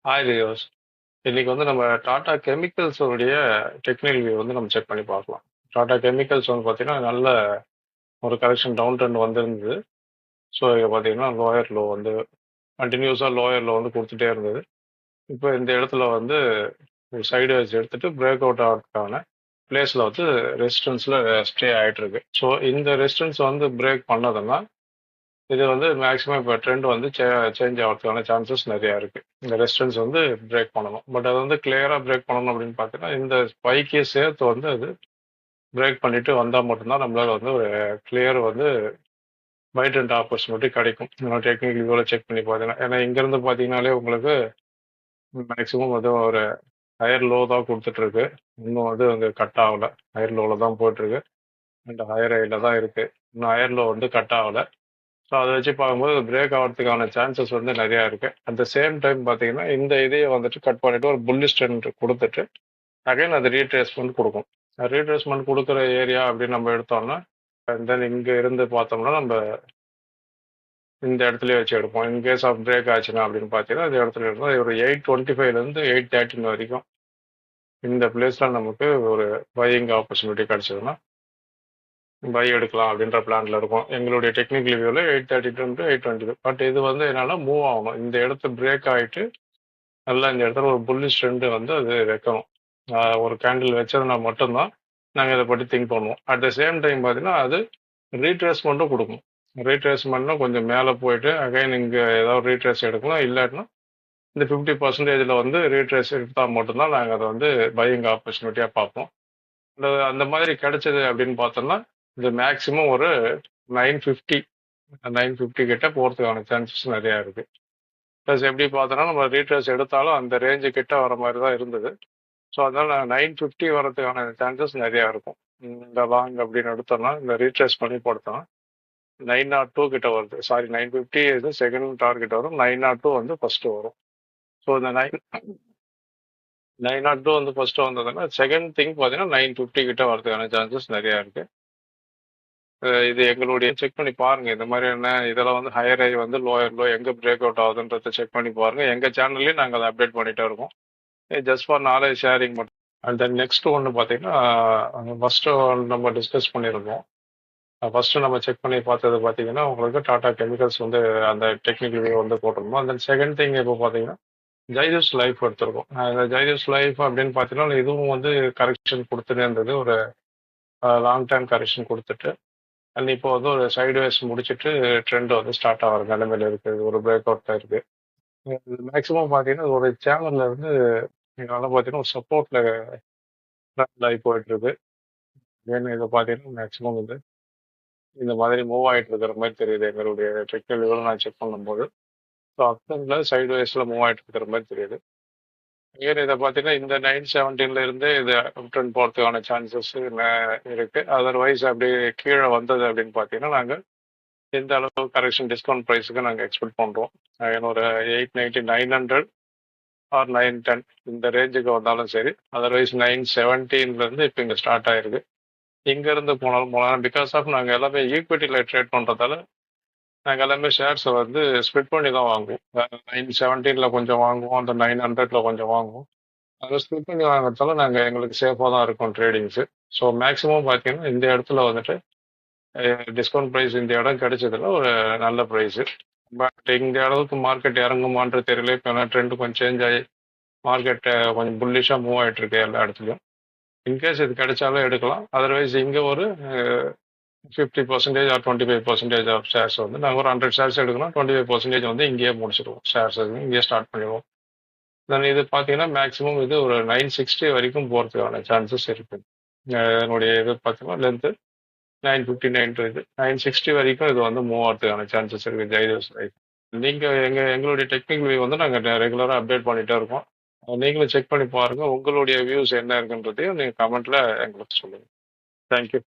Hi viewers. இன்னைக்கு வந்து நம்ம டாடா கெமிக்கல்ஸ் உடைய டெக்னிக்கல் வியூ வந்து நம்ம செக் பண்ணி பார்க்கலாம். டாடா கெமிக்கல்ஸ் வந்து பார்த்தீங்கன்னா நல்ல ஒரு கரெக்ஷன் டவுன் ட்ரெண்ட் வந்திருந்தது. ஸோ இங்கே பார்த்தீங்கன்னா லோயர் லோ வந்து கண்டினியூஸாக லோயர் லோ வந்து கொடுத்துட்டே இருந்தது. இப்போ இந்த இடத்துல வந்து ஒரு சைடு வைஸ் எடுத்துட்டு பிரேக் அவுட் ஆகிறதுக்கான பிளேஸில் வந்து ரெசிஸ்டன்ஸில் ஸ்டே ஆகிட்டு இருக்கு. ஸோ இந்த ரெசிஸ்டன்ஸ் வந்து பிரேக் பண்ணதுன்னா இது வந்து மேக்ஸிமம் இப்போ ட்ரெண்ட் வந்து சேஞ்ச் ஆகிறதுக்கான சான்சஸ் நிறையா இருக்கு. இந்த ரெசிஸ்டன்ஸ் வந்து பிரேக் பண்ணணும். பட் அது வந்து கிளியரா பிரேக் பண்ணணும் அப்படின்னு பார்த்தீங்கன்னா இந்த ஸ்பைக்கே சேர்த்து வந்து அது பிரேக் பண்ணிட்டு வந்தால் மட்டும்தான் நம்மளால வந்து ஒரு கிளியர் வந்து பை ட்ரெண்ட் ஆப்பர்ச்சுனிட்டி கிடைக்கும். டெக்னிக்கல் வியூவில் செக் பண்ணி பார்த்தீங்கன்னா ஏன்னா இங்கேருந்து பார்த்தீங்கன்னாலே உங்களுக்கு மேக்ஸிமம் வந்து ஒரு ஹையர் லோ தான் கொடுத்துட்டு இருக்கு. இன்னும் வந்து அங்கே கட் ஆகல. ஹையர் லோவில் தான் போயிட்டு இருக்கு அண்ட் ஹையர் ஹையில் தான் இருக்கு. இன்னும் ஹையர் லோ வந்து கட் ஆகலை. ஸோ அதை வச்சு பார்க்கும்போது பிரேக் ஆகிறதுக்கான சான்சஸ் வந்து நிறையா இருக்கு. அட் த சேம் டைம் பார்த்தீங்கன்னா இந்த இதையை வந்துட்டு கட் பண்ணிட்டு ஒரு புல்லிஷ் ட்ரெண்ட் கொடுத்துட்டு அகைன் அது ரீட்ரேஸ்மெண்ட் கொடுக்கும். ரீட்ரேஸ்மெண்ட் கொடுக்குற ஏரியா அப்படின்னு நம்ம எடுத்தோம்னா தென் இங்கே இருந்து பார்த்தோம்னா நம்ம இந்த இடத்துலயே வச்சு எடுப்போம். இன் கேஸ் ஆஃப் பிரேக் ஆச்சுன்னா அப்படின்னு பார்த்தீங்கன்னா இந்த இடத்துல இருந்தால் ஒரு 825லேருந்து 813 வரைக்கும் இந்த பிளேஸில் நமக்கு ஒரு பையிங் ஆப்பர்ச்சுனிட்டி கிடைச்சதுன்னா பை எடுக்கலாம் அப்படின்ற பிளான்ல இருக்கும். எங்களுடைய டெக்னிக்கல் வியூவில் 832 to 822. பட் இது வந்து என்னன்னா மூவ் ஆகணும். இந்த இடத்த பிரேக் ஆகிட்டு நல்லா இந்த இடத்துல ஒரு புல்லிஷ் ட்ரெண்ட் வந்து அது வைக்கணும். ஒரு கேண்டில் வச்சதுனா மட்டும்தான் நாங்கள் இதை பற்றி திங்க் பண்ணுவோம். அட் த சேம் டைம் பார்த்தீங்கன்னா அது ரீட்ரேஸ்மெண்ட்டும் கொடுக்கும். ரீட்ரேஸ்மெண்ட்னா கொஞ்சம் மேலே போயிட்டு அகைன் இங்கே ஏதாவது ரீட்ரேஸ் எடுக்கலாம். இல்லாட்டினா இந்த 50% வந்து ரீட்ரேஸ் எடுத்தால் மட்டும்தான் நாங்கள் அதை வந்து பையிங் ஆப்பர்ச்சுனிட்டியாக பார்ப்போம். அந்த மாதிரி கிடைச்சது அப்படின்னு பார்த்தோம்னா இது மேக்ஸிமம் ஒரு 950 950 கிட்ட போகிறதுக்கான சான்சஸ் நிறையா இருக்கு. ப்ளஸ் எப்படி பார்த்தோன்னா நம்ம ரீட்ரேஸ் எடுத்தாலும் அந்த ரேஞ்சு கிட்ட வர மாதிரி தான் இருந்தது. ஸோ அதனால 950 வரதுக்கான சான்சஸ் நிறையா இருக்கும். இந்த லாங் அப்படின்னு எடுத்தோம்னா இந்த ரீட்ரேஸ் பண்ணி போட்டோம்னா 902 கிட்ட வருது. சாரி 950 இது செகண்ட் டார்கெட் வரும். 902 வந்து ஃபர்ஸ்ட் வரும். ஸோ இந்த 902 வந்து ஃபர்ஸ்ட் வந்ததுன்னா செகண்ட் திங் பார்த்தீங்கன்னா 950 கிட்ட வரதுக்கான சான்சஸ் நிறையா இருக்கு. இது எங்களுடைய செக் பண்ணி பாருங்க. இந்த மாதிரியான இதெல்லாம் வந்து ஹையர் ஹை வந்து லோயர் லோ எங்க பிரேக் அவுட் ஆகுதுன்றத செக் பண்ணி பாருங்க. எங்க சேனல்லையும் நாங்கள் அதை அப்டேட் பண்ணிட்டே இருக்கோம். ஜஸ்ட் ஃபார் நாலேஜ் ஷேரிங் மட்டும். அண்ட் தென் நெக்ஸ்ட் ஒன்று பார்த்தீங்கன்னா ஃபர்ஸ்ட் நம்ம டிஸ்கஸ் பண்ணியிருந்தோம். ஃபர்ஸ்ட் நம்ம செக் பண்ணி பார்த்தது பார்த்தீங்கன்னா உங்களுக்கு டாடா கெமிக்கல்ஸ் வந்து அந்த டெக்னிக்கல் வியூ வந்து போட்டிருந்தோம். அண்ட் தென் செகண்ட் திங் இப்போ பார்த்தீங்கன்னா ஜைதஸ் லைஃப் எடுத்திருக்கோம். இந்த ஜைதஸ் லைஃப் அப்படின்னு பார்த்தீங்கன்னா இதுவும் வந்து கரெக்ஷன் கொடுத்துட்டே இருந்தது. ஒரு லாங் டைம் கரெக்ஷன் கொடுத்துட்டு அண்ட் இப்போ வந்து ஒரு சைட்வேஸ் முடிச்சுட்டு ட்ரெண்ட் வந்து ஸ்டார்ட் ஆகிற நிலைமையில இருக்குது. ஒரு பிரேக் அவுட் இருக்கு. மேக்ஸிமம் பார்த்தீங்கன்னா ஒரு சேனல்ல இருந்து எங்களால் பார்த்தீங்கன்னா ஒரு சப்போர்ட்ல ட்ரெண்ட் ஆகி போயிட்டு இருக்கு. ஏன்னு இதை பார்த்தீங்கன்னா மேக்ஸிமம் வந்து இந்த மாதிரி மூவ் ஆகிட்டு இருக்கிற மாதிரி தெரியுது. எங்களுடைய டெக்னிக்கல் நான் செக் பண்ணும்போது ஸோ அப்டர்ல சைட்வேஸ்ல மூவ் ஆகிட்டு இருக்கிற மாதிரி தெரியுது. ஏன் இதை பார்த்தீங்கன்னா இந்த 917 இருந்து இது ட்ரெண்ட் போகிறதுக்கான சான்சஸ் இருக்கு. அதர்வைஸ் அப்படி கீழே வந்தது அப்படின்னு பார்த்தீங்கன்னா நாங்கள் எந்த அளவு கரெக்ஷன் டிஸ்கவுண்ட் ப்ரைஸுக்கு நாங்கள் எக்ஸ்பெக்ட் பண்ணுறோம். ஒரு 890 900 ஆர் 910 இந்த ரேஞ்சுக்கு வந்தாலும் சரி. அதர்வைஸ் 917 இப்போ இங்கே ஸ்டார்ட் ஆயிருக்கு. இங்கேருந்து போனாலும் போகலாம். பிகாஸ் ஆஃப் நாங்கள் எல்லாமே ஈக்விட்டியில் ட்ரேட் பண்ணுறதால நாங்கள் எல்லாமே ஷேர்ஸை வந்து ஸ்ப்ளிட் பண்ணி தான் வாங்குவோம். 917 கொஞ்சம் வாங்குவோம், அந்த 900 கொஞ்சம் வாங்குவோம். அதை ஸ்ப்ளிட் பண்ணி வாங்குறதால நாங்கள் எங்களுக்கு சேஃபாக தான் இருக்கும் ட்ரேடிங்ஸு. ஸோ மேக்ஸிமம் பார்த்தீங்கன்னா இந்த இடத்துல வந்துட்டு டிஸ்கவுண்ட் ப்ரைஸ் இந்த இடம் கிடைச்சதுல ஒரு நல்ல ப்ரைஸு. பட் இந்த அளவுக்கு மார்க்கெட் இறங்குமான்ற தெரியல. இப்போ ட்ரெண்ட் கொஞ்சம் சேஞ்ச் ஆகி மார்க்கெட்டை கொஞ்சம் புல்லிஷாக மூவ் ஆகிட்டு இருக்கு எல்லா இடத்துலையும். இன்கேஸ் இது கிடைச்சாலும் எடுக்கலாம். அதர்வைஸ் இங்கே ஒரு 50% ஆர் 25% ஆஃப் ஷேர்ஸ் வந்து நாங்கள் ஒரு 100 ஷேர்ஸ் எடுக்கணும். 25% வந்து இங்கேயே முடிச்சிடுவோம். ஷேர்ஸ் இங்கேயே ஸ்டார்ட் பண்ணிடுவோம். தென் இது பார்த்தீங்கன்னா மேக்ஸிமம் இது ஒரு 960 வரைக்கும் போகிறதுக்கான சான்சஸ் இருக்கு. என்னுடைய இது பார்த்தீங்கன்னா லென்த்து 950 960 வரைக்கும் இது வந்து மூவ் ஆகிறதுக்கான சான்சஸ் இருக்குது ஜைதஸ் லைஃப். நீங்கள் எங்களுடைய டெக்னிக்கல் வியூ வந்து நாங்கள் ரெகுலராக அப்டேட் பண்ணிகிட்டே இருக்கோம். நீங்களும் செக் பண்ணி பாருங்கள். உங்களுடைய வியூஸ் என்ன இருக்குன்றதையும் நீங்கள் கமெண்ட்டில் எங்களுக்கு சொல்லுங்கள். தேங்க்யூ.